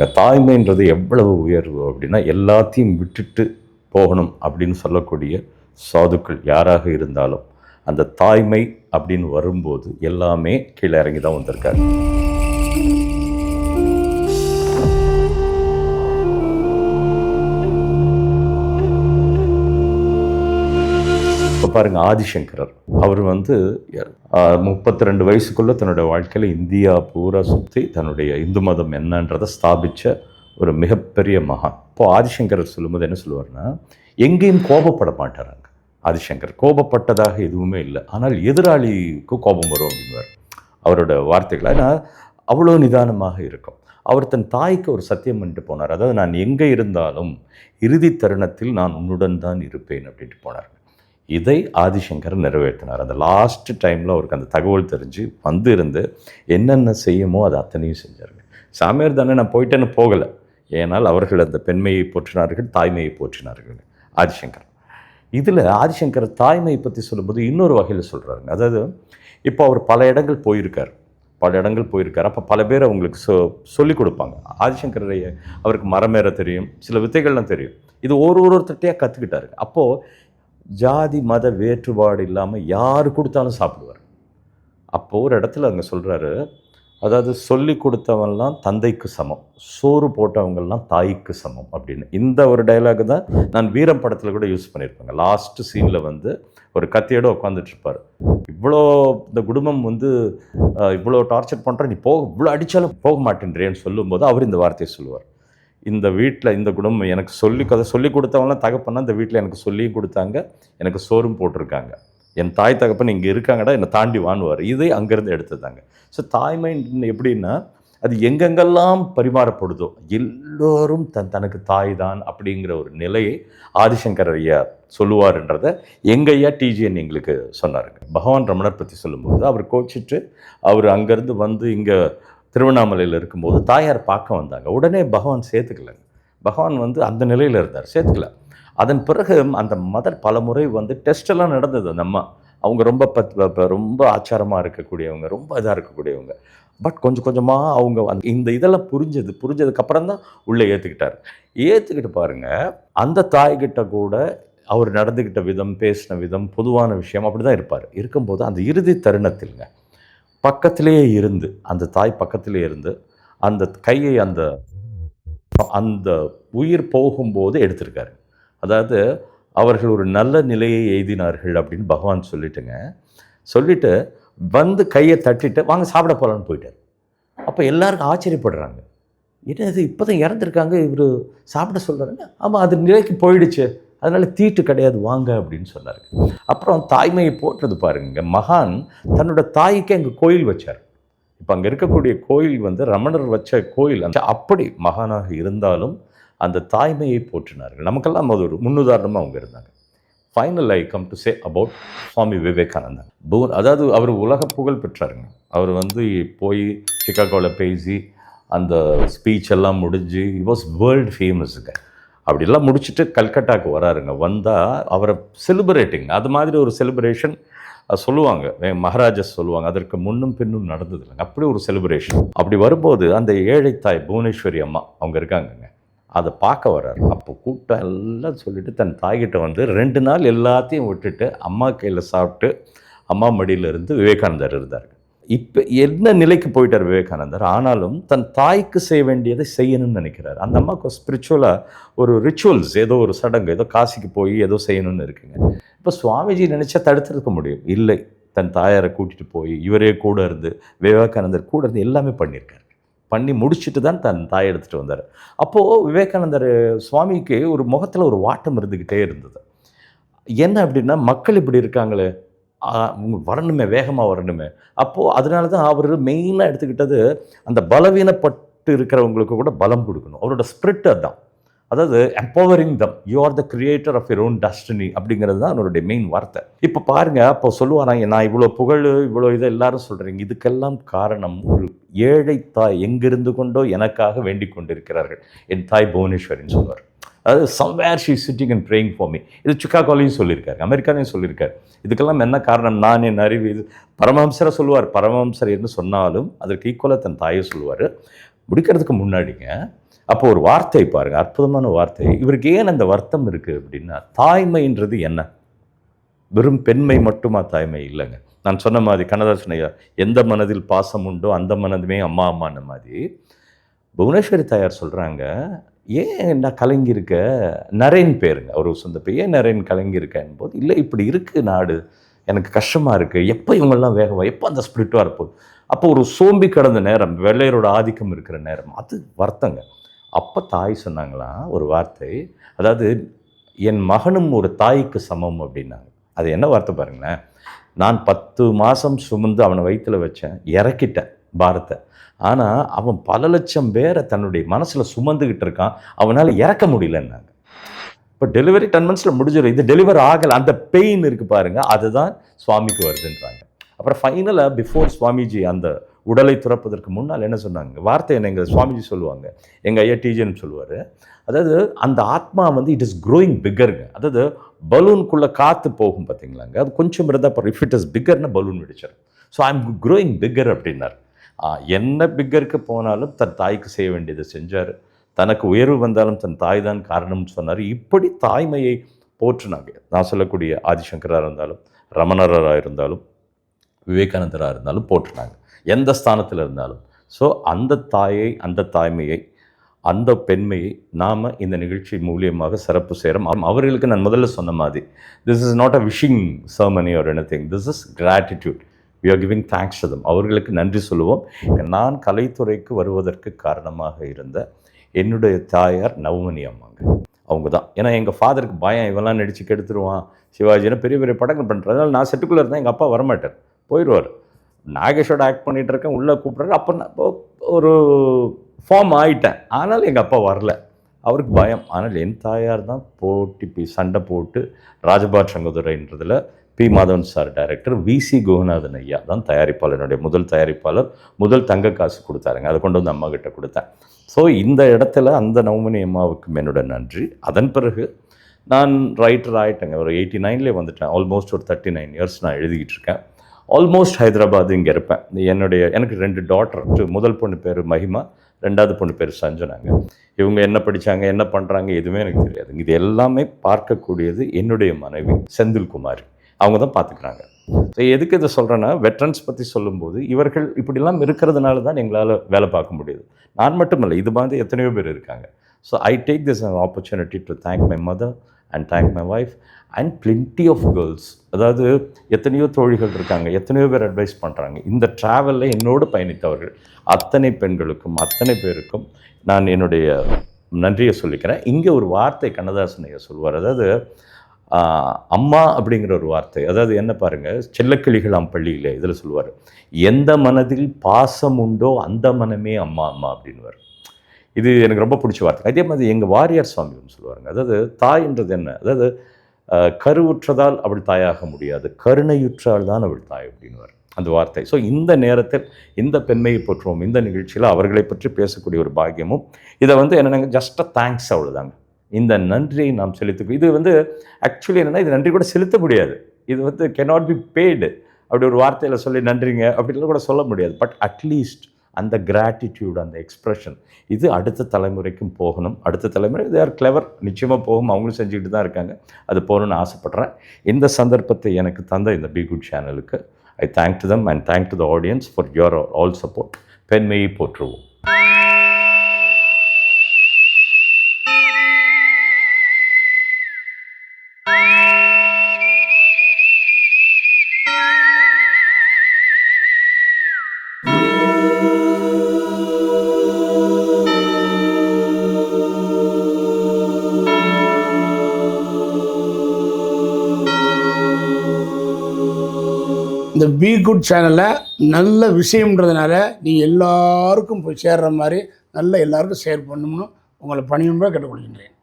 வச்சுங்க. தாய்மைன்றது எவ்வளவு உயர்வு அப்படின்னா, எல்லாத்தையும் விட்டுட்டு போகணும் அப்படின்னு சொல்லக்கூடிய சாதுக்கள் யாராக இருந்தாலும், அந்த தாய்மை அப்படின்னு வரும்போது எல்லாமே கீழே இறங்கி தான் வந்திருக்காரு. இப்போ பாருங்க, ஆதிசங்கரர் அவர் 32 வயசுக்குள்ள தன்னுடைய வாழ்க்கையில் இந்தியா பூரா சுற்றி தன்னுடைய இந்து மதம் என்னன்றதை ஸ்தாபித்த ஒரு மிகப்பெரிய மகான். இப்போ ஆதிசங்கரர் சொல்லும்போது என்ன சொல்லுவார்னா, எங்கேயும் கோபப்பட மாட்டாராங்க. ஆதிசங்கர் கோபப்பட்டதாக எதுவுமே இல்லை, ஆனால் எதிராளிக்கு கோபம் வரும் அப்படின்வார் அவரோட வார்த்தைகள். ஆனால் அவ்வளோ நிதானமாக இருக்கும். அவர் தன் தாய்க்கு ஒரு சத்தியம் பண்ணிட்டு போனார். அதாவது, நான் எங்கே இருந்தாலும் இறுதி தருணத்தில் நான் உன்னுடன் தான் இருப்பேன் அப்படின்ட்டு போனார். இதை ஆதிசங்கர் நிறைவேற்றினார். அந்த லாஸ்ட் டைமில் அவருக்கு அந்த தகவல் தெரிஞ்சு இருந்து என்னென்ன செய்யுமோ அதை அத்தனையும் செஞ்சாருங்க. சாமியார் தானே, நான் போயிட்டேன்னு போகலை. ஏனால் அவர்கள் அந்த பெண்மையை போற்றினார்கள், தாய்மையை போற்றினார்கள் ஆதிசங்கர். இதில் ஆதிசங்கர் தாய்மையை பற்றி சொல்லும்போது இன்னொரு வகையில் சொல்கிறாருங்க. அதாவது, இப்போ அவர் பல இடங்கள் போயிருக்கார். அப்போ பல பேர் அவங்களுக்கு சொல்லிக் கொடுப்பாங்க. ஆதிசங்கரைய அவருக்கு மரமேற தெரியும், சில வித்தைகள்லாம் தெரியும். இது ஒருத்தட்டையாக கற்றுக்கிட்டாரு. அப்போது ஜாதி மத வேற்றுபாடு இல்லாமல் யார் கொடுத்தாலும் சாப்பிடுவார். அப்போது ஒரு இடத்துல அங்கே சொல்கிறாரு, அதாவது சொல்லி கொடுத்தவங்கலாம் தந்தைக்கு சமம், சோறு போட்டவங்கள்லாம் தாய்க்கு சமம் அப்படின்னு. இந்த ஒரு டைலாக் தான் நான் வீரம் படத்தில் கூட யூஸ் பண்ணியிருப்பேங்க. லாஸ்ட்டு சீனில் ஒரு கத்தியோடு உட்காந்துட்ருப்பார். இவ்வளோ இந்த குடும்பம் இவ்வளோ டார்ச்சர் பண்ணுற, நீ இவ்வளோ அடித்தாலும் போக மாட்டேன்றேன்னு சொல்லும்போது அவர் இந்த வார்த்தையை சொல்லுவார், இந்த வீட்டில் இந்த குடும்பம் எனக்கு சொல்லி கொடுத்தவங்களாம் தகப்பன்னா இந்த வீட்டில் எனக்கு சொல்லியும் கொடுத்தாங்க, எனக்கு சோறும் போட்டிருக்காங்க, என் தாய் தகப்பன் இங்கே இருக்காங்கடா, என்னை தாண்டி வாணுவார். இதை அங்கேருந்து எடுத்ததாங்க. ஸோ தாய்மை எப்படின்னா, அது எங்கெங்கெல்லாம் பரிமாறப்படுதோ எல்லோரும் தனக்கு தாய் தான் அப்படிங்கிற ஒரு நிலையை ஆதிசங்கர் ஐயா சொல்லுவார்ன்றதை எங்கள் ஐயா டிஜிஎன் எங்களுக்கு சொன்னாருங்க. பகவான் ரமணர் பற்றி சொல்லும்போது அவர் கோச்சிட்டு அவர் அங்கேருந்து இங்கே திருவண்ணாமலையில் இருக்கும்போது தாயார் பார்க்க வந்தாங்க. உடனே பகவான் சேர்த்துக்கல. பகவான் அந்த நிலையில் இருந்தார், சேர்த்துக்கல. அதன் பிறகு அந்த மதர் பல முறை டெஸ்டெல்லாம் நடந்தது. அந்த அம்மா அவங்க ரொம்ப ஆச்சாரமாக இருக்கக்கூடியவங்க, ரொம்ப இதாக இருக்கக்கூடியவங்க. பட் கொஞ்சம் கொஞ்சமாக அவங்க இந்த இதெல்லாம் புரிஞ்சதுக்கப்புறம் தான் உள்ளே ஏற்றுக்கிட்டு பாருங்கள். அந்த தாய்கிட்ட கூட அவர் நடந்துக்கிட்ட விதம், பேசின விதம், பொதுவான விஷயம் அப்படி தான் இருப்பார். இருக்கும்போது அந்த இறுதி தருணத்தில்ங்க பக்கத்திலேயே இருந்து, அந்த தாய் பக்கத்திலே இருந்து அந்த கையை அந்த உயிர் போகும்போது எடுத்திருக்காரு. அதாவது, அவர்கள் ஒரு நல்ல நிலையை எய்தினார்கள் அப்படின்னு பகவான் சொல்லிட்டு கையை தட்டிட்டு வாங்க சாப்பிட போகலான்னு போயிட்டார். அப்போ எல்லாருக்கும் ஆச்சரியப்படுறாங்க, என்ன இது இப்போ தான் இறந்துருக்காங்க, இவர் சாப்பிட சொல்கிறாங்க. ஆமாம், அது நிலைக்கு போயிடுச்சு, அதனால் தீட்டு கிடையாது, வாங்க அப்படின்னு சொன்னார். அப்புறம் தாய்மையை போட்டுறது பாருங்க. மகான் தன்னோட தாய்க்கு அங்கே கோயில் வச்சார். இப்போ அங்கே இருக்கக்கூடிய கோயில் ரமணர் வச்ச கோயில். அப்படி மகானாக இருந்தாலும் அந்த தாய்மையை போற்றினார்கள். நமக்கெல்லாம் அது ஒரு முன்னுதாரணமாக அவங்க இருந்தாங்க. Final I come to say about Swami Vivekanandan. அதாவது அவர் உலக புகழ் பெற்றாருங்க. அவர் போய் சிகாகோவில் பேசி அந்த ஸ்பீச் எல்லாம் முடிஞ்சு இட் வாஸ் வேர்ல்டு ஃபேமஸுங்க. அப்படிலாம் முடிச்சுட்டு கல்கட்டாவுக்கு வராருங்க. வந்தால் அவரை செலிப்ரேட்டிங், அது மாதிரி ஒரு செலிப்ரேஷன் சொல்லுவாங்க, மகாராஜஸ் சொல்லுவாங்க. அதற்கு முன்னும் பின்னும் நடந்தது இல்லைங்க, அப்படி ஒரு செலிப்ரேஷன். அப்படி வரும்போது அந்த ஏழை தாய் புவனேஸ்வரி அம்மா அவங்க இருக்காங்கங்க, அதை பார்க்க வர்றாரு. அப்போ கூட்டம் எல்லாம் சொல்லிவிட்டு தன் தாய்கிட்ட 2 நாள் எல்லாத்தையும் விட்டுட்டு அம்மா கையில் சாப்பிட்டு அம்மா மடியில் இருந்து விவேகானந்தர் இருந்தார். இப்போ என்ன நிலைக்கு போயிட்டார் விவேகானந்தர், ஆனாலும் தன் தாய்க்கு செய்ய வேண்டியதை செய்யணும்னு நினைக்கிறார். அந்த அம்மாவுக்கு ஸ்பிரிச்சுவலாக ஒரு ரிச்சுவல்ஸ், ஏதோ ஒரு சடங்கு, ஏதோ காசிக்கு போய் ஏதோ செய்யணும்னு இருக்குங்க. இப்போ சுவாமிஜி நினச்சா தடுத்துருக்க முடியும், இல்லை, தன் தாயாரை கூட்டிகிட்டு போய் இவரே கூட இருந்து, விவேகானந்தர் கூட இருந்து எல்லாமே பண்ணியிருக்காரு. பண்ணி முடிச்சுட்டு தான் தன் தாயை எடுத்துகிட்டு வந்தார். அப்போது விவேகானந்தர் சுவாமிக்கு ஒரு முகத்தில் ஒரு வாட்டம் இருந்துக்கிட்டே இருந்தது. என்ன அப்படின்னா, மக்கள் இப்படி இருக்காங்களே, வரணுமே, வேகமாக வரணுமே. அப்போது அதனால தான் அவர் மெயினாக எடுத்துக்கிட்டது, அந்த பலவீனப்பட்டு இருக்கிறவங்களுக்கு கூட பலம் கொடுக்கணும். அவரோட ஸ்பிரிட் அதுதான். அதாவது empowering them, you are the creator of your own destiny அப்படிங்கிறது தான் அவருடைய மெயின் வார்த்தை. இப்போ பாருங்கள், அப்போ சொல்லுவாராங்க, நான் இவ்வளோ புகழ், இவ்வளோ இதை எல்லாரும் சொல்கிறீங்க, இதுக்கெல்லாம் காரணம் ஒரு ஏழை தாய் எங்கிருந்து கொண்டோ எனக்காக வேண்டிக் கொண்டிருக்கிறார்கள், என் தாய் புவனேஸ்வரின்னு சொல்லுவார். அதாவது somewhere she sitting and praying for me. இது சிகாகோலையும் சொல்லியிருக்காரு, அமெரிக்காலையும் சொல்லியிருக்காரு. இதுக்கெல்லாம் என்ன காரணம், நான் என் அறிவு. இது பரமஹம்சரை சொல்லுவார். பரமஹம்சர் என்று சொன்னாலும் அதற்கு ஈக்குவலாக தன் தாயை சொல்லுவார். முடிக்கிறதுக்கு முன்னாடிங்க அப்போ ஒரு வார்த்தை பாருங்க, அற்புதமான வார்த்தை. இவருக்கு ஏன் அந்த வருத்தம் இருக்குது அப்படின்னா, தாய்மைன்றது என்ன? வெறும் பெண்மை மட்டுமா தாய்மை? இல்லைங்க. நான் சொன்ன மாதிரி கண்ணதாசன் ஐயா, எந்த மனதில் பாசம் உண்டோ அந்த மனதுமே அம்மா அம்மான்ன மாதிரி புவனேஸ்வரி தாயார் சொல்கிறாங்க, ஏன் என்ன கலங்கியிருக்க? நரேன் பேருங்க அவர் சொந்த பேர். ஏன் நரேன் கலங்கியிருக்கேன் போது, இல்லை இப்படி இருக்குது நாடு, எனக்கு கஷ்டமாக இருக்குது, எப்போ இவங்கெல்லாம் வேகவா, எப்போ அந்த ஸ்பிரிட் வரப்போகுது. அப்போ ஒரு சோம்பி கடந்த நேரம், வெள்ளையரோட ஆதிக்கம் இருக்கிற நேரம், அது வருத்தங்க. அப்போ தாய் சொன்னாங்களாம் ஒரு வார்த்தை, அதாவது என் மகனும் ஒரு தாய்க்கு சமம் அப்படின்னாங்க. அது என்ன வார்த்தை பாருங்களேன். நான் 10 மாதம் சுமந்து அவனை வயிற்றுல வச்சேன், இறக்கிட்டேன் பாரத்தை. ஆனால் அவன் பல லட்சம் பேரை தன்னுடைய மனசில் சுமந்துக்கிட்டு இருக்கான், அவனால் இறக்க முடியலன்னாங்க. இப்போ டெலிவரி 10 மந்த்ஸில் முடிஞ்சிடும், இது டெலிவரி ஆகலை, அந்த பெயின் இருக்குது பாருங்கள், அதுதான் சுவாமிக்கு வருதுன்றாங்க. அப்புறம் ஃபைனலாக பிஃபோர் சுவாமிஜி அந்த உடலை துறப்பதற்கு முன்னால் என்ன சொன்னாங்க, வார்த்தை என்ன எங்கள் சுவாமிஜி சொல்லுவாங்க, எங்கள் ஐயா டிஜின்னு சொல்லுவார், அதாவது அந்த ஆத்மா வந்து இட் இஸ் க்ரோயிங் பிக்கருங்க. அதாவது பலூனுக்குள்ளே காற்று போகும் பார்த்தீங்களாங்க, அது கொஞ்சம் இருந்தால் அப்புறம் இஃப் இட் இஸ் பிக்கர்னா பலூன் வெடிச்சிடும். So I am growing bigger அப்படின்னார். என்ன பிக்கருக்கு போனாலும் தன் தாய்க்கு செய்ய வேண்டியதை செஞ்சார். தனக்கு உயர்வு வந்தாலும் தன் தாய் தான் காரணம்னு சொன்னார். இப்படி தாய்மையை போற்றுனாங்க. நான் சொல்லக்கூடிய ஆதிசங்கராக இருந்தாலும், ரமணராக இருந்தாலும், விவேகானந்தராக இருந்தாலும் போற்றுனாங்க, எந்த ஸ்தானத்தில் இருந்தாலும். ஸோ அந்த தாயை, அந்த தாய்மையை, அந்த பெண்மையை நாம் இந்த நிகழ்ச்சி மூலியமாக சிறப்பு செய்கிறோம். அவர்களுக்கு நான் முதல்ல சொன்ன மாதிரி, this is not a wishing ceremony or anything, this is gratitude. We are giving thanks to them. அவர்களுக்கு நன்றி சொல்லுவோம். நான் கலைத்துறைக்கு வருவதற்கு காரணமாக இருந்த என்னுடைய தாயார் நவமணி அம்மாங்க, அவங்க தான். ஏன்னா எங்கள் ஃபாதருக்கு பயம், இவெல்லாம் நடித்து கெடுத்துருவான் சிவாஜின்னு பெரிய பெரிய படங்கள் பண்ணுறதுனால நான் செட்டுக்குள்ளே இருந்தேன், எங்கள் அப்பா வரமாட்டார், போயிடுவார். நாகேஷோட ஆக்ட் பண்ணிகிட்டு இருக்கேன், உள்ளே கூப்பிட்றாரு. அப்போ நான் ஒரு ஃபார்ம் ஆகிட்டேன். ஆனால் எங்கள் அப்பா வரல, அவருக்கு பயம். ஆனால் என் தாயார் தான் போட்டி சண்டை போட்டு Rajapart சங்கோதரைன்றதில் B Madhavan sir director, விசி கோகுநாதன் ஐயா தான் தயாரிப்பாளர், என்னுடைய முதல் தயாரிப்பாளர், முதல் தங்க காசு கொடுத்தாருங்க, அதை கொண்டு வந்து அம்மா கிட்ட கொடுத்தேன். ஸோ இந்த இடத்துல அந்த நவமணி அம்மாவுக்கும் என்னோட நன்றி. அதன் பிறகு நான் ரைட்டர் ஆகிட்டேங்க, ஒரு 89லேயே வந்துட்டேன். ஆல்மோஸ்ட் ஒரு 39 இயர்ஸ் நான் எழுதிக்கிட்டு இருக்கேன். ஆல்மோஸ்ட் ஹைதராபாத் இங்கே இருப்பேன். எனக்கு 2 டாட்டர். முதல் பொண்ணு பேர் மஹிமா, 2வது பொண்ணு பேர் சஞ்சனாங்க. இவங்க என்ன படித்தாங்க, என்ன பண்ணுறாங்க, எதுவுமே எனக்கு தெரியாது. இது எல்லாமே பார்க்கக்கூடியது என்னுடைய மனைவி செந்தில்குமாரி, அவங்க தான் பார்த்துக்கிறாங்க. ஸோ எதுக்கு இதை சொல்கிறேன்னா, வெட்ரன்ஸ் பற்றி சொல்லும்போது இவர்கள் இப்படிலாம் இருக்கிறதுனால தான் எங்களால் வேலை பார்க்க முடியுது. நான் மட்டுமல்ல, இது மாதிரி எத்தனையோ பேர் இருக்காங்க. So I take this an opportunity to thank my mother and thank my wife and plenty of girls. அதாவது எத்தனையோ தோழிகள் இருக்காங்க, எத்தனையோ பேர் அட்வைஸ் பண்ணுறாங்க. இந்த ட்ராவலில் என்னோடு பயணித்தவர்கள் அத்தனை பெண்களுக்கும், அத்தனை பேருக்கும் நான் என்னுடைய நன்றியை சொல்லிக்கிறேன். இங்கே ஒரு வார்த்தை கண்ணதாசன் ஐயா சொல்வார், அதாவது அம்மா அப்படிங்கிற ஒரு வார்த்தை. அதாவது என்ன பாருங்கள், செல்லக்கிளிகளாம் பள்ளியில் இதில் சொல்லுவார், எந்த மனதில் பாசம் உண்டோ அந்த மனமே அம்மா அம்மா அப்படின்வார். இது எனக்கு ரொம்ப பிடிச்ச வார்த்தை. அதே மாதிரி எங்கள் வாரியார் சுவாமி ஒன்று சொல்லுவாருங்க, அதாவது தாய்ன்றது என்ன, அதாவது கருவுற்றதால் அவள் தாயாக முடியாது, கருணையுற்றால் தான் அவள் தாய் அப்படின்வார் அந்த வார்த்தை. ஸோ இந்த நேரத்தில் இந்த பெண்மையை பற்றுவோம், இந்த நிகழ்ச்சியில் அவர்களை பற்றி பேசக்கூடிய ஒரு பாக்கியமும், இதை என்னென்ன ஜஸ்ட் தேங்க்ஸ், அவ்வளோதாங்க. இந்த நன்றியை நாம் செலுத்த, இது ஆக்சுவலி என்னென்னா, இது நன்றி கூட செலுத்த முடியாது, இது cannot be paid. அப்படி ஒரு வார்த்தையில் சொல்லி நன்றிங்க அப்படிலாம் கூட சொல்ல முடியாது. பட் அட்லீஸ்ட் அந்த கிராட்டிடியூட், அந்த எக்ஸ்ப்ரெஷன், இது அடுத்த தலைமுறைக்கும் போகணும். அடுத்த தலைமுறை தே ஆர் கிளவர், நிச்சயமாக போகும், அவங்களும் செஞ்சுக்கிட்டு தான் இருக்காங்க, அது போகணுன்னு ஆசைப்பட்றேன். இந்த சந்தர்ப்பத்தை எனக்கு தந்த இந்த பி குட் சேனலுக்கு I thank to them and thank to the audience for your all support. பெண்மையை போற்றுவோம். இந்த பி குட் சேனலில் நல்ல விஷயம்ன்றதுனால நீங்கள் எல்லாருக்கும் போய் சேர்கிற மாதிரி நல்ல எல்லாருக்கும் ஷேர் பண்ணணும்னு உங்களை பணியும்பா கேட்டுக்கொள்கின்றேன்.